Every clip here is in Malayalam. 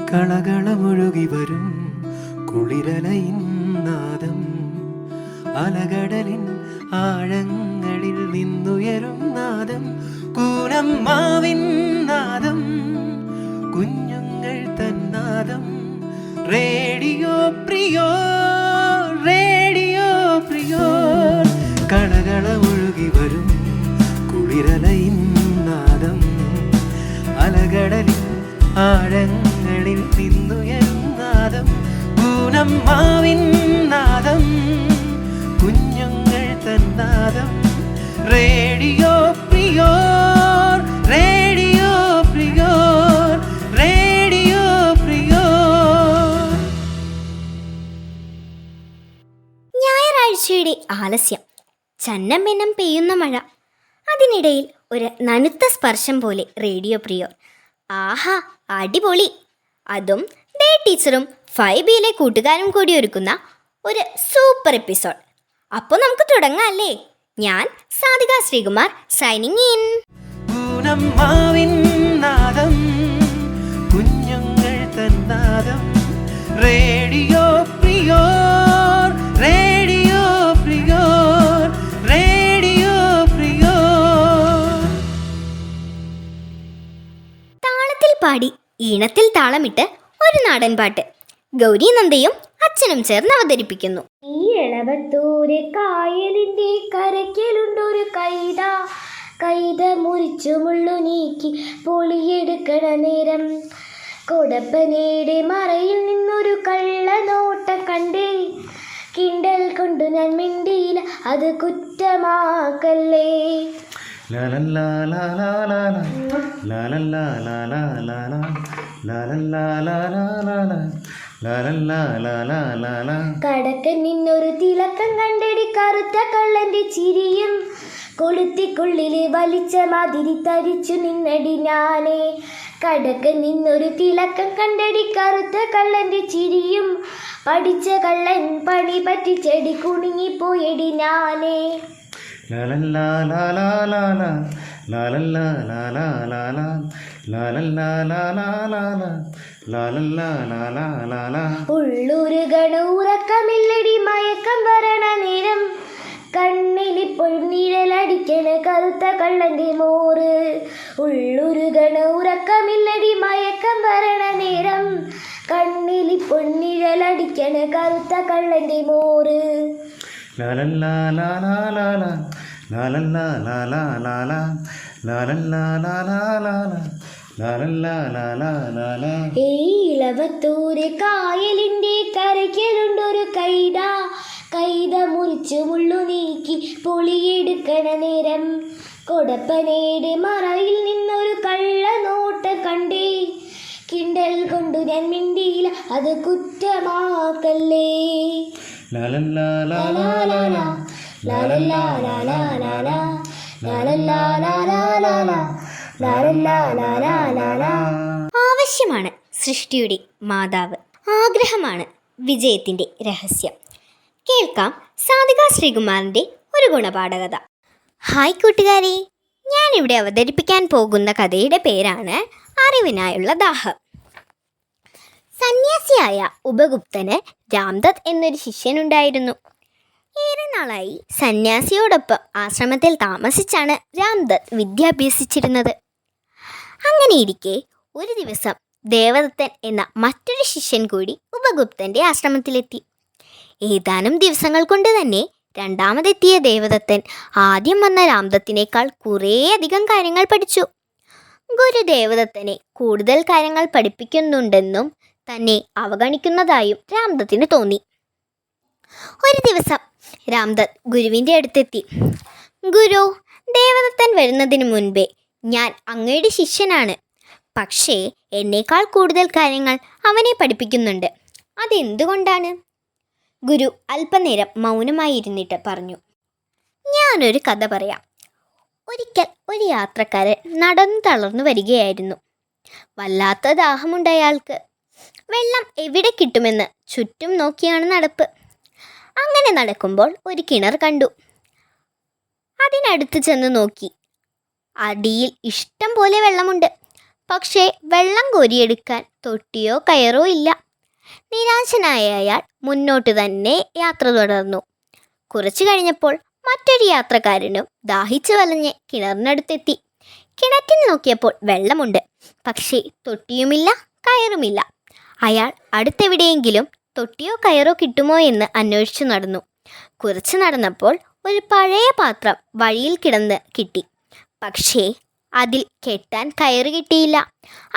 കളകളമൊഴുകി വരും കുളിരലയിൻ നാദം, അലകടലിൻ ആഴങ്ങളിൽ നിന്നുയരും നാദം, കൂനമ്മാവിൻ നാദം, കുഞ്ഞുങ്ങൾ തന്നാദം. Radio Priyo, radio പ്രിയോ. കളകളമൊഴുകി വരും കുളിരലയിൻ നാദം, അലകടലിൻ ആഴങ്ങളിൽ നിന്നുയരും നാദം, കൂനമ്മാവിൻ നാദം, കുഞ്ഞുങ്ങൾ തന്നാദം. Radio Priyo, radio Priyo, radio Priyo. ഞായറാഴ്ചയുടെ ആലസ്യം, ചന്നം പിന്നം പെയ്യുന്ന മഴ, അതിനിടയിൽ ഒരു നനുത്ത സ്പർശം പോലെ റേഡിയോ പ്രിയോ. ആഹാ, അടിപൊളി! അതും ഡേ ടീച്ചറും 5Bയിലെ കൂട്ടുകാരും കൂടി ഒരുക്കുന്ന ഒരു സൂപ്പർ എപ്പിസോഡ്. അപ്പോൾ നമുക്ക് തുടങ്ങാം അല്ലേ? ഞാൻ സാധിക ശ്രീകുമാർ, സൈനിങ് ഇൻ. കൂനമ്മാവിൻ നാദം, കുഞ്ഞുങ്ങൾ തന്നാദം. Radio Priyo, radio Priyo, radio Priyo. താളത്തിൽ പാടി ഈണത്തിൽ താളമിട്ട് ഒരു നാടൻ പാട്ട് ഗൗരി നന്ദയും അച്ഛനും ചേർന്ന് അവതരിപ്പിക്കുന്നു. ഈ ഇളവത്തൂര് കായലിന്റെ കരയ്ക്കലുണ്ടൊരു കൈത, കൈത മുറിച്ചു മുള്ളു നീക്കി പൊളിയെടുക്കണ നേരം, കൊടപ്പനയുടെ മറയിൽ നിന്നൊരു കള്ളനോട്ട കണ്ടേ, കിണ്ടൽ കൊണ്ടു ഞാൻ മിണ്ടിയില്ല, അത് കുറ്റമാക്കല്ലേ. കടക്കൻ നിന്നൊരു തിളക്കം കണ്ടടി, കറുത്ത കള്ളന്റെ ചിരിയും കൊളുത്തിക്കുള്ളില് വലിച്ച മാതിരി തരിച്ചു നിന്നടി ഞാനേ. കടക്കൻ നിന്നൊരു തിളക്കം കണ്ടടി, കറുത്ത കള്ളന്റെ ചിരിയും പഠിച്ച കള്ളൻ പണി പറ്റിച്ചെടി കുണുങ്ങിപ്പോയടി ഞാനേ. ഉള്ളൂരുകണ ഉറക്കമില്ലടി മയക്കം വരണ നേരം, കണ്ണിലിപ്പോൾ നിഴലടിക്കണ കറുത്ത കള്ളന്റെ മോറ്. ഉള്ളൂരുകണ ഉറക്കമില്ലടി മയക്കം വരണ നേരം, കണ്ണിലിപ്പോൾ നിഴലടിക്കണ കറുത്ത കള്ളന്റെ മോറ്. ഇളവത്തൂര് കായലിന്റെ കരയ്ക്കലുണ്ടൊരു കൈത, കൈത മുറിച്ചു മുള്ളു നീക്കി പൊളിയെടുക്കണ നേരം, കൊടപ്പനയുടെ മറയിൽ നിന്നൊരു കള്ളനോട്ട കണ്ടേ, കിണ്ടൽ കൊണ്ടു ഞാൻ മിണ്ടിയില്ല, അത് കുറ്റമാക്കല്ലേ. ആവശ്യമാണ് സൃഷ്ടിയുടെ മാതാവ്, ആഗ്രഹമാണ് വിജയത്തിൻ്റെ രഹസ്യം. കേൾക്കാം സാധിക ശ്രീകുമാറിൻ്റെ ഒരു ഗുണപാഠകഥ. ഹായ് കൂട്ടുകാരെ, ഞാനിവിടെ അവതരിപ്പിക്കാൻ പോകുന്ന കഥയുടെ പേരാണ് അറിവിനായുള്ള ദാഹം. സന്യാസിയായ ഉപഗുപ്തന് രാംദത്ത് എന്നൊരു ശിഷ്യനുണ്ടായിരുന്നു. ഏറെ നാളായി സന്യാസിയോടൊപ്പം ആശ്രമത്തിൽ താമസിച്ചാണ് രാംദത്ത് വിദ്യ അഭ്യസിച്ചിരുന്നത്. അങ്ങനെയിരിക്കെ ഒരു ദിവസം ദേവദത്തൻ എന്ന മറ്റൊരു ശിഷ്യൻ കൂടി ഉപഗുപ്തൻ്റെ ആശ്രമത്തിലെത്തി. ഏതാനും ദിവസങ്ങൾ കൊണ്ട് തന്നെ രണ്ടാമതെത്തിയ ദേവദത്തൻ ആദ്യം വന്ന രാംദത്തിനേക്കാൾ കുറേയധികം കാര്യങ്ങൾ പഠിച്ചു. ഗുരു ദേവദത്തനെ കൂടുതൽ കാര്യങ്ങൾ പഠിപ്പിക്കുന്നുണ്ടെന്നും തന്നെ അവഗണിക്കുന്നതായും രാംദത്തിന് തോന്നി. ഒരു ദിവസം രാംദത്ത് ഗുരുവിൻ്റെ അടുത്തെത്തി. ഗുരു, ദേവദത്തൻ വരുന്നതിന് മുൻപേ ഞാൻ അങ്ങയുടെ ശിഷ്യനാണ്. പക്ഷേ എന്നേക്കാൾ കൂടുതൽ കാര്യങ്ങൾ അവനെ പഠിപ്പിക്കുന്നുണ്ട്. അതെന്തുകൊണ്ടാണ്? ഗുരു അല്പനേരം മൗനമായി ഇരുന്നിട്ട് പറഞ്ഞു. ഞാനൊരു കഥ പറയാം. ഒരിക്കൽ ഒരു യാത്രക്കാരൻ നടന്നു തളർന്നു വരികയായിരുന്നു. വല്ലാത്ത ദാഹമുണ്ടയാൾക്ക്. വെള്ളം എവിടെ കിട്ടുമെന്ന് ചുറ്റും നോക്കിയാണ് നടപ്പ്. അങ്ങനെ നടക്കുമ്പോൾ ഒരു കിണർ കണ്ടു. അതിനടുത്ത് ചെന്ന് നോക്കി. അടിയിൽ ഇഷ്ടം പോലെ വെള്ളമുണ്ട്. പക്ഷേ വെള്ളം കോരിയെടുക്കാൻ തൊട്ടിയോ കയറോ ഇല്ല. നിരാശനായ അയാൾ മുന്നോട്ട് തന്നെ യാത്ര തുടർന്നു. കുറച്ചു കഴിഞ്ഞപ്പോൾ മറ്റൊരു യാത്രക്കാരനും ദാഹിച്ചു വലഞ്ഞ് കിണറിനടുത്തെത്തി. കിണറ്റിൽ നോക്കിയപ്പോൾ വെള്ളമുണ്ട്, പക്ഷേ തൊട്ടിയുമില്ല, കയറുമില്ല. അയാൾ അടുത്തെവിടെയെങ്കിലും തൊട്ടിയോ കയറോ കിട്ടുമോ എന്ന് അന്വേഷിച്ചു നടന്നു. കുറച്ച് നടന്നപ്പോൾ ഒരു പഴയ പാത്രം വഴിയിൽ കിടന്ന് കിട്ടി. പക്ഷേ അതിൽ കെട്ടാൻ കയറ് കിട്ടിയില്ല.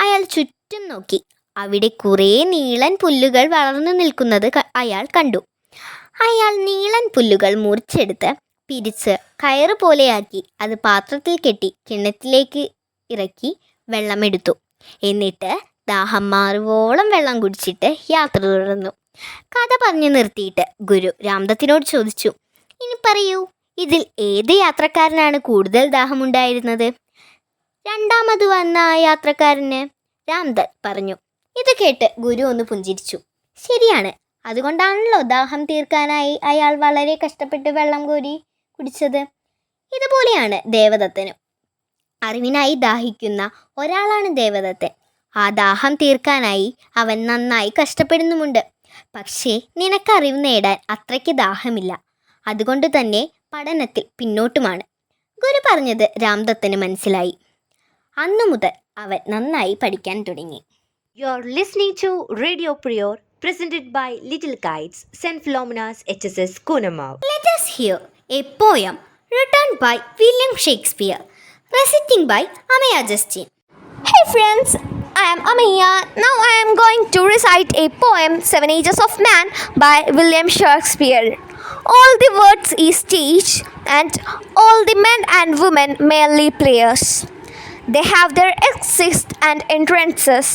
അയാൾ ചുറ്റും നോക്കി. അവിടെ കുറേ നീളൻ പുല്ലുകൾ വളർന്നു നിൽക്കുന്നത് അയാൾ കണ്ടു. അയാൾ നീളൻ പുല്ലുകൾ മുറിച്ചെടുത്ത് പിരിച്ച് കയറ് പോലെയാക്കി അത് പാത്രത്തിൽ കെട്ടി കിണറ്റിലേക്ക് ഇറക്കി വെള്ളമെടുത്തു. എന്നിട്ട് ദാഹം മാറുവോളം വെള്ളം കുടിച്ചിട്ട് യാത്ര തുടർന്നു. കഥ പറഞ്ഞു നിർത്തിയിട്ട് ഗുരു രാംദത്തിനോട് ചോദിച്ചു, ഇനി പറയൂ, ഇതിൽ ഏത് യാത്രക്കാരനാണ് കൂടുതൽ ദാഹമുണ്ടായിരുന്നത്? രണ്ടാമത് വന്ന ആ യാത്രക്കാരന് രാംദത്ത് പറഞ്ഞു. ഇത് കേട്ട് ഗുരു ഒന്ന് പുഞ്ചിരിച്ചു. ശരിയാണ്, അതുകൊണ്ടാണല്ലോ ദാഹം തീർക്കാനായി അയാൾ വളരെ കഷ്ടപ്പെട്ട് വെള്ളം കോരി കുടിച്ചത്. ഇതുപോലെയാണ് ദേവദത്തനും. അറിവിനായി ദാഹിക്കുന്ന ഒരാളാണ് ദേവദത്തൻ. ആ ദാഹം തീർക്കാനായി അവൻ നന്നായി കഷ്ടപ്പെടുന്നുമുണ്ട്. പക്ഷേ നിനക്ക് അറിവ് നേടാൻ അത്രയ്ക്ക് ദാഹമില്ല. അതുകൊണ്ട് തന്നെ പഠനത്തിൽ പിന്നോട്ടുമാണ്. ഗുരു പറഞ്ഞത് രാംദത്തന് മനസ്സിലായി. അന്നു മുതൽ അവൻ നന്നായി പഠിക്കാൻ തുടങ്ങി. You're listening to Radio Prior, presented by Little Kites, St. Philomena's HSS Kunamav. Let us hear a poem written by William Shakespeare, reciting by Amaya Justin. Hey friends, I am Amaya. Now I am going to recite a poem, Seven Ages of Man by William Shakespeare. All the words is stage, and all the men and women merely players. They have their exits and entrances,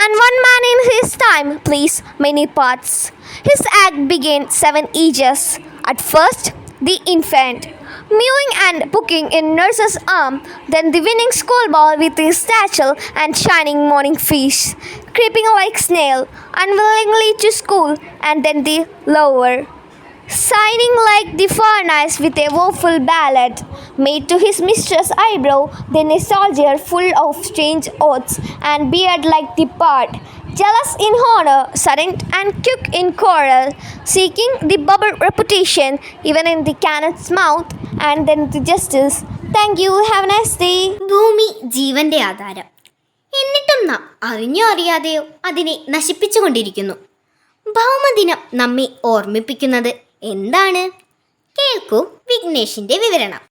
and one man in his time plays many parts. His act began 7 ages. At first, the infant, mewing and booking in nurse's arm, then the winning schoolboy with his satchel and shining morning fish, creeping like snail unwillingly to school, and then the lover, signing like the furnace with a woeful ballad made to his mistress' eyebrow, then a soldier full of strange oaths and beard like the part, jealous in honor, sudden and quick in quarrel, seeking the bubble reputation even in the cannon's mouth, and then the justice. Thank you, have a nice day. ഭൂമി ജീവന്റെ ആധാരം. എന്നിട്ടും നാം അറിഞ്ഞോ അറിയാതെയോ അതിനെ നശിപ്പിച്ചുകൊണ്ടിരിക്കുന്നു. ഭൗമദിനം നമ്മെ ഓർമ്മിപ്പിക്കുന്നത് എന്താണ്? കേൾക്കൂ വിഘ്നേഷിന്റെ വിവരണം.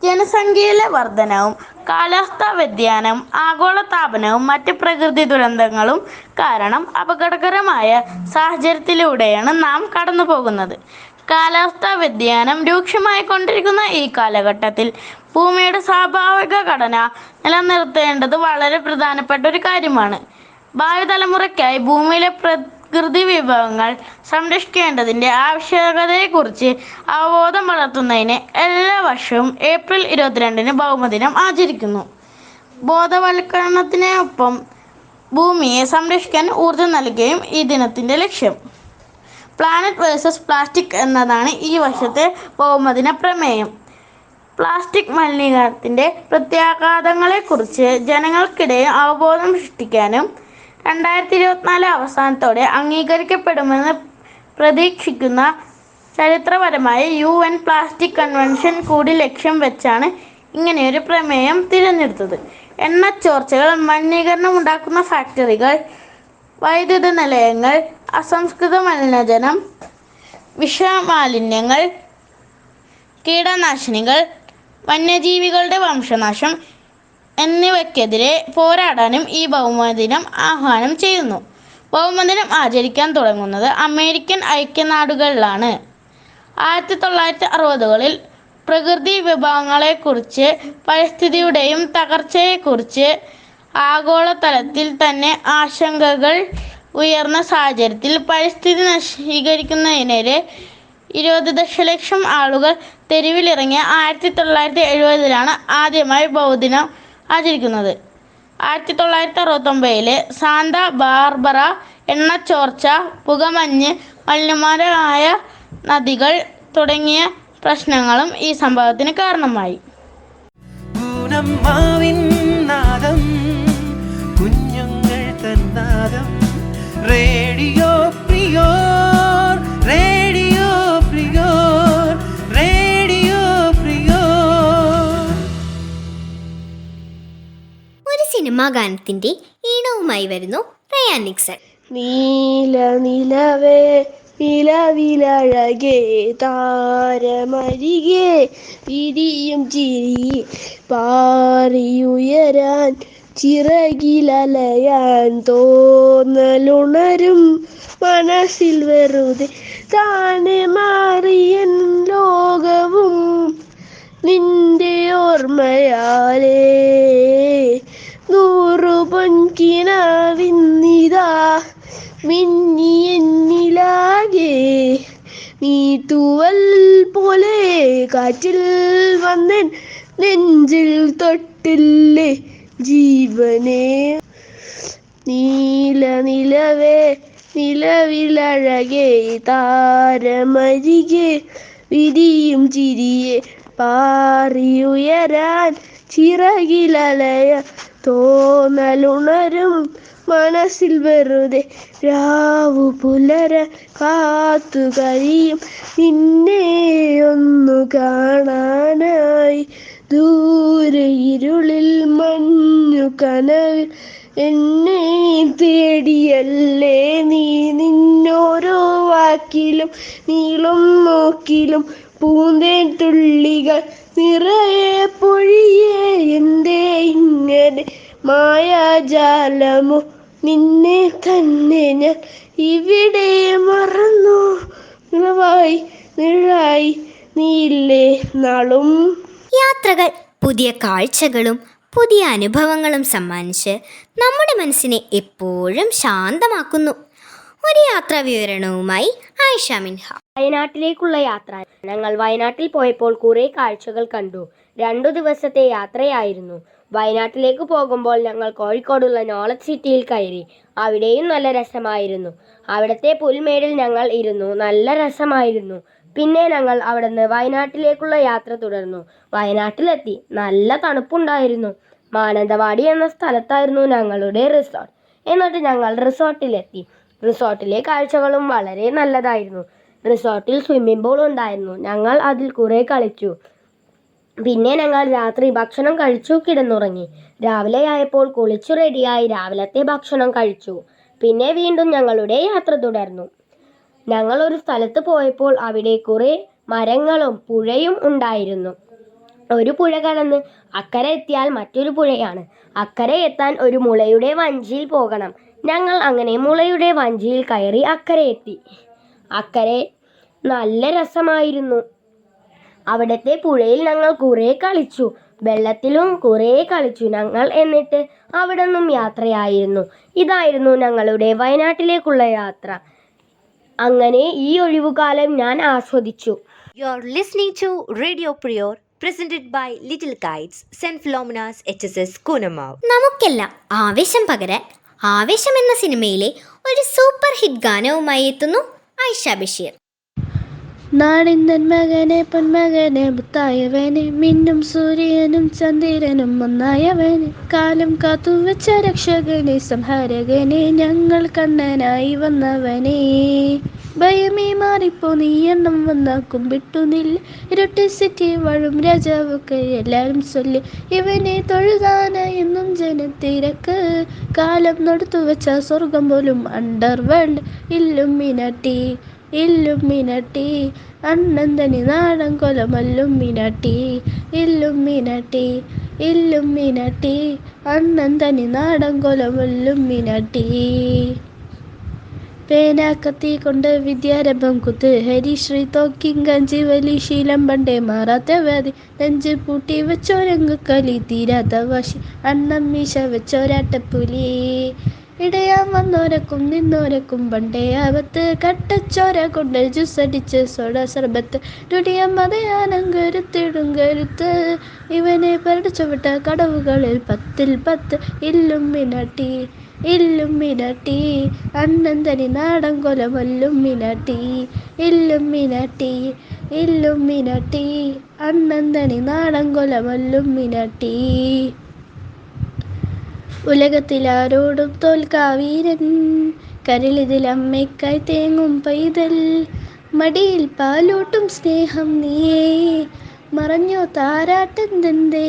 ജനസംഖ്യയിലെ വർധനവും കാലാവസ്ഥാ വ്യതിയാനവും ആഗോളതാപനവും മറ്റ് പ്രകൃതി ദുരന്തങ്ങളും കാരണം അപകടകരമായ സാഹചര്യത്തിലൂടെയാണ് നാം കടന്നു പോകുന്നത്. കാലാവസ്ഥാ വ്യതിയാനം രൂക്ഷമായി കൊണ്ടിരിക്കുന്ന ഈ കാലഘട്ടത്തിൽ ഭൂമിയുടെ സ്വാഭാവിക ഘടന നിലനിർത്തേണ്ടത് വളരെ പ്രധാനപ്പെട്ട ഒരു കാര്യമാണ്. ഭാവി തലമുറയ്ക്കായി ഭൂമിയിലെ പ്രകൃതി വിഭവങ്ങൾ സംരക്ഷിക്കേണ്ടതിൻ്റെ ആവശ്യകതയെക്കുറിച്ച് അവബോധം വളർത്തുന്നതിന് എല്ലാ വർഷവും ഏപ്രിൽ 22-ന് ഭൗമദിനം ആചരിക്കുന്നു. ബോധവൽക്കരണത്തിനൊപ്പം ഭൂമിയെ സംരക്ഷിക്കാൻ ഊർജ്ജം നൽകുകയും ഈ ദിനത്തിൻ്റെ ലക്ഷ്യം. പ്ലാനറ്റ് വേഴ്സസ് പ്ലാസ്റ്റിക് എന്നതാണ് ഈ വർഷത്തെ ഭൗമദിന പ്രമേയം. പ്ലാസ്റ്റിക് മലിനീകരണത്തിൻ്റെ പ്രത്യാഘാതങ്ങളെക്കുറിച്ച് ജനങ്ങൾക്കിടയിൽ അവബോധം സൃഷ്ടിക്കാനും 2024 അവസാനത്തോടെ അംഗീകരിക്കപ്പെടുമെന്ന് പ്രതീക്ഷിക്കുന്ന ചരിത്രപരമായ UN പ്ലാസ്റ്റിക് കൺവെൻഷൻ കൂടി ലക്ഷ്യം വെച്ചാണ് ഇങ്ങനെയൊരു പ്രമേയം തിരഞ്ഞെടുത്തത്. എണ്ണച്ചോർച്ചകൾ, മലിനീകരണം ഉണ്ടാക്കുന്ന ഫാക്ടറികൾ, വൈദ്യുത നിലയങ്ങൾ, അസംസ്കൃത മലിനജലം, വിഷമാലിന്യങ്ങൾ, കീടനാശിനികൾ, വന്യജീവികളുടെ വംശനാശം എന്നിവയ്ക്കെതിരെ പോരാടാനും ഈ ഭൗമദിനം ആഹ്വാനം ചെയ്യുന്നു. ഭൗമദിനം ആചരിക്കാൻ തുടങ്ങുന്നത് അമേരിക്കൻ ഐക്യനാടുകളിലാണ്. 1960-കളിൽ പ്രകൃതി വിഭവങ്ങളെക്കുറിച്ച്, പരിസ്ഥിതിയുടെയും തകർച്ചയെക്കുറിച്ച് ആഗോളതലത്തിൽ തന്നെ ആശങ്കകൾ ഉയർന്ന സാഹചര്യത്തിൽ പരിസ്ഥിതി നശീകരിക്കുന്നതിനെതിരെ 20 ദശലക്ഷം ആളുകൾ തെരുവിലിറങ്ങിയ 1970-ലാണ് ആദ്യമായി ഭൗമദിനം ആചരിക്കുന്നത്. 1969-ലെ സാന്താ ബാർബറ എണ്ണച്ചോർച്ച, പുകമഞ്ഞ്, മലിനമായ നദികൾ തുടങ്ങിയ പ്രശ്നങ്ങളും ഈ സംഭവത്തിന് കാരണമായി. പൂനമ്മാവിൻ നാദം തന്നാദം radio Priyo radio Priyo radio Priyo. ഒരു സിനിമാ ഗാനത്തിന്റെ ഈണവുമായി വരുന്നു റയാൻ നിക്സൺ. നീല നിലവേ നിലവിലഴകേ താരമരികെ വിരിയും ചിരി പാറിയുയരാൻ ചിറകിലലയാൻ തോന്നലുണരും മനസ്സിൽ വെറുതെ താനെ മാറിയൻ ലോകവും നിന്റെ ഓർമ്മയാലേ 100 പൊൻകിനാവിന്നിതാ മിന്നി എന്നിലാകെ നീ തൂവൽ പോലെ കാറ്റിൽ വന്നൻ നെഞ്ചിൽ തൊട്ടില്ലേ ജീവനെ. നീല നിലവേ നിലവിലഴകേ താരമരികെ വിരിയും ചിരിയെ പാറിയുയരാൻ ചിറകിലലയ തോന്നലുണരും മനസ്സിൽ വെറുതെ രാവു പുലര കാത്തു കഴിയും നിന്നെ ഒന്നു കാണാനായി. ദൂരെ ഇരുളിൽ മഞ്ഞു കനവിൽ എന്നെ തേടിയല്ലേ നീ. നിന്നോരോ വാക്കിലും നീളും നോക്കിലും പൂന്തേൻ തുള്ളികൾ നിറയെ പൊഴിയേ. എന്തേ ഇങ്ങനെ മായാജാലമോ നിന്നെ തന്നെ ഞാൻ ഇവിടെ മറന്നു. നിഴായി നീയില്ലേ നാളും. യാത്രകൾ പുതിയ കാഴ്ചകളും പുതിയ അനുഭവങ്ങളും സമ്മാനിച്ച് നമ്മുടെ മനസ്സിനെ എപ്പോഴും ശാന്തമാക്കുന്നു. ഒരു യാത്രാ വിവരണവുമായി ആയിഷ മിൻഹ. വയനാട്ടിലേക്കുള്ള യാത്ര. ഞങ്ങൾ വയനാട്ടിൽ പോയപ്പോൾ കുറേ കാഴ്ചകൾ കണ്ടു. 2 ദിവസത്തെ യാത്രയായിരുന്നു. വയനാട്ടിലേക്ക് പോകുമ്പോൾ ഞങ്ങൾ കോഴിക്കോടുള്ള നോളജ് സിറ്റിയിൽ കയറി. അവിടെയും നല്ല രസമായിരുന്നു. അവിടുത്തെ പുൽമേടിൽ ഞങ്ങൾ ഇരുന്നു. നല്ല രസമായിരുന്നു. പിന്നെ ഞങ്ങൾ അവിടുന്ന് വയനാട്ടിലേക്കുള്ള യാത്ര തുടർന്നു. വയനാട്ടിലെത്തി. നല്ല തണുപ്പുണ്ടായിരുന്നു. മാനന്തവാടി എന്ന സ്ഥലത്തായിരുന്നു ഞങ്ങളുടെ റിസോർട്ട്. എന്നിട്ട് ഞങ്ങൾ റിസോർട്ടിലെത്തി. റിസോർട്ടിലെ കാഴ്ചകളും വളരെ നല്ലതായിരുന്നു. റിസോർട്ടിൽ സ്വിമ്മിംഗ് പൂൾ ഉണ്ടായിരുന്നു. ഞങ്ങൾ അതിൽ കുറേ കളിച്ചു. പിന്നെ ഞങ്ങൾ രാത്രി ഭക്ഷണം കഴിച്ചു കിടന്നുറങ്ങി. രാവിലെയായപ്പോൾ കുളിച്ചു റെഡിയായി രാവിലത്തെ ഭക്ഷണം കഴിച്ചു. പിന്നെ വീണ്ടും ഞങ്ങളുടെ യാത്ര തുടർന്നു. ഞങ്ങൾ ഒരു സ്ഥലത്ത് പോയപ്പോൾ അവിടെ കുറേ മരങ്ങളും പുഴയും ഉണ്ടായിരുന്നു. ഒരു പുഴ കടന്ന് അക്കരെ എത്തിയാൽ മറ്റൊരു പുഴയാണ്. അക്കരെ എത്താൻ ഒരു മുളയുടെ വഞ്ചിയിൽ പോകണം. ഞങ്ങൾ അങ്ങനെ മുളയുടെ വഞ്ചിയിൽ കയറി അക്കരെ എത്തി. അക്കരെ നല്ല രസമായിരുന്നു. അവിടുത്തെ പുഴയിൽ ഞങ്ങൾ കുറേ കളിച്ചു. വെള്ളത്തിലും കുറേ കളിച്ചു ഞങ്ങൾ. എന്നിട്ട് അവിടെ നിന്നും യാത്രയായിരുന്നു. ഇതായിരുന്നു ഞങ്ങളുടെ വയനാട്ടിലേക്കുള്ള യാത്ര. അങ്ങനെ ഈ ഒഴിവുകാലം ഞാൻ ആസ്വദിച്ചു. You're listening to Radio Prior, presented by Little Kites, St. Philomena's HSS Kunamav. നമുക്കെല്ലാം ആവേശം പകരാൻ ആവേശം എന്ന സിനിമയിലെ ഒരു സൂപ്പർ ഹിറ്റ് ഗാനവുമായി എത്തുന്നു ആയിഷ ബഷീർ. നാടിന്തൻ മകനെ പൊന്മകനെ മുത്തായവനെ മിന്നും സൂര്യനും ചന്ദ്രനും ഒന്നായവനെ കാലം കാത്തുവെച്ച രക്ഷകനെ സംഹാരകനെ ഞങ്ങൾ കണ്ണനായി വന്നവനെ. ഭയമേ മാറിപ്പോ നീ എണ്ണം വന്ന കുമ്പിട്ടു നില്ല ഇരട്ടി സിറ്റി വാഴും രാജാവൊക്കെ എല്ലാരും ചൊല്ലി ഇവനെ തൊഴുതാന എന്നും ജനത്തിരക്ക് കാലം നടത്തു വെച്ച സ്വർഗം പോലും അണ്ടർ വേൾഡ് ഇല്ലുമിനാട്ടി ഇല്ലുമിനാട്ടി അണ്ണന്തനി നാടൻ കൊലമല്ലുമിനാട്ടി ഇല്ലുമിനാട്ടി ഇല്ലുമിനാട്ടി അണ്ണന്തനി നാടൻ കൊലമല്ലുമിനാട്ടി. പേനാക്കത്തി കൊണ്ട് വിദ്യാരംഭം കുത്ത് ഹരിശ്രീ തോക്കിങ്കഞ്ചി വലി ശീലം പണ്ടേ മാറാത്ത വ്യാധി നെഞ്ച് പൂട്ടി വെച്ചോരങ്ങ് കലി തീരാത്ത വാശി അണ്ണം മീശ വെച്ചോരാട്ടപ്പുലി ഇടയാൻ വന്നോരക്കും നിന്നോരക്കും പണ്ടേ ആപത്ത് കട്ടച്ചോര കൊണ്ട് ജ്യൂസടിച്ച് സോഡ സർബത്ത് രുടിയം മതയാനം കരുത്തിടും കരുത്ത് ഇവനെ പഠിച്ചു വിട്ട കടവുകളിൽ 10ൽ 10 ഇല്ലുമിനാട്ടി ഇല്ലുമിനാട്ടി അണ്ണന്തനി നാടൻ കൊലമല്ലുമിനാട്ടി ഇല്ലുമിനാട്ടി ഇല്ലുമിനാട്ടി അണ്ണന്തനി നാടൻ കൊലമല്ലുമിനാട്ടി. ഉലകത്തിലാരോടും തോൽക്കാവീരൻ, കരളിതിലമ്മയ്ക്കായി തേങ്ങും പൈതൽ, മടിയിൽ പാലൂട്ടും സ്നേഹം നീയേ, മറഞ്ഞോ താരാട്ടെന്തെന്തേ,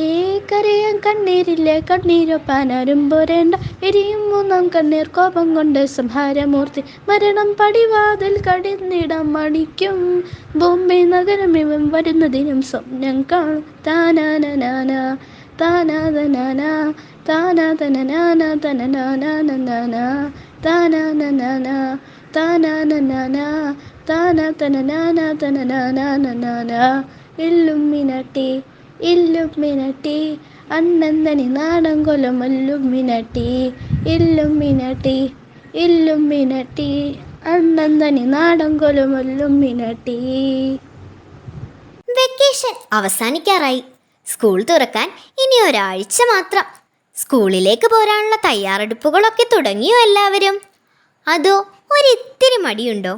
കരയാൻ കണ്ണീരില്ലേ കണ്ണീരൊപ്പാനാരും പോരേണ്ട, എരിയും മൂന്നാം കണ്ണീർ കോപം കൊണ്ട് സംഹാരമൂർത്തി, മരണം പടിവാതിൽ കടിന്നിടം മണിക്കും, ബോംബെ നഗരം ഇവൻ വരുന്നതിനും സ്വപ്നം കാണും. താനാനാന താനാതനാന താനാതനാന തനനാനാന താനാനാന താനാനാന താനാതനാന തനനാനാന. ഇല്ലുമിനട്ടി ഇല്ലുമിനട്ടി അണ്ണന്തനി നാടൻ കൊലമല്ലുമിനട്ടി, ഇല്ലുമിനട്ടി ഇല്ലുമിനട്ടി അണ്ണന്തനി നാടൻ കൊലമല്ലുമിനട്ടി. വെക്കേഷൻ അവസാനിക്കാറായി. സ്കൂൾ തുറക്കാൻ ഇനി ഒരാഴ്ച മാത്രം. സ്കൂളിലേക്ക് പോരാനുള്ള തയ്യാറെടുപ്പുകളൊക്കെ തുടങ്ങിയോ എല്ലാവരും? അതോ ഒരിത്തിരി മടിയുണ്ടോ?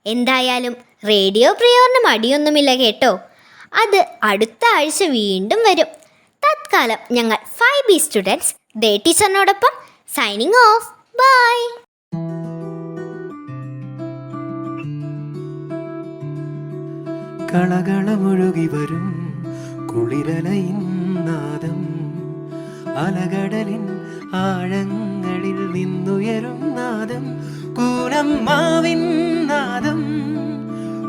എന്തായാലും റേഡിയോ പ്രിയോറിന് മടിയൊന്നുമില്ല കേട്ടോ. അത് അടുത്ത ആഴ്ച വീണ്ടും വരും. തത്കാലം ഞങ്ങൾ 5B സ്റ്റുഡൻസ് ദേ ടീച്ചറിനോടൊപ്പം സൈനിങ് ഓഫ്. ബൈ. കളകളമൊഴുകി വരും കുളിരലയിൻ നാദം, അലകടലിൻ ആഴങ്ങളിൽ നിന്നുയരും നാദം, കൂനമ്മാവിൻ നാദം,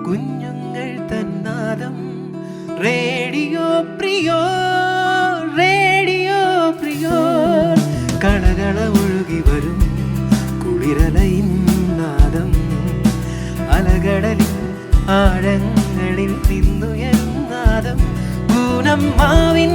കുഞ്ഞുങ്ങൾ തന്നാദം. Radio Priyo, radio Priyo. കളകളമൊഴുകി വരും കുളിരലയിൻ നാദം, അലകടലിൻ ആഴങ്ങളിൽ നിന്നുയരും നാദം, കൂനമ്മാവിൻ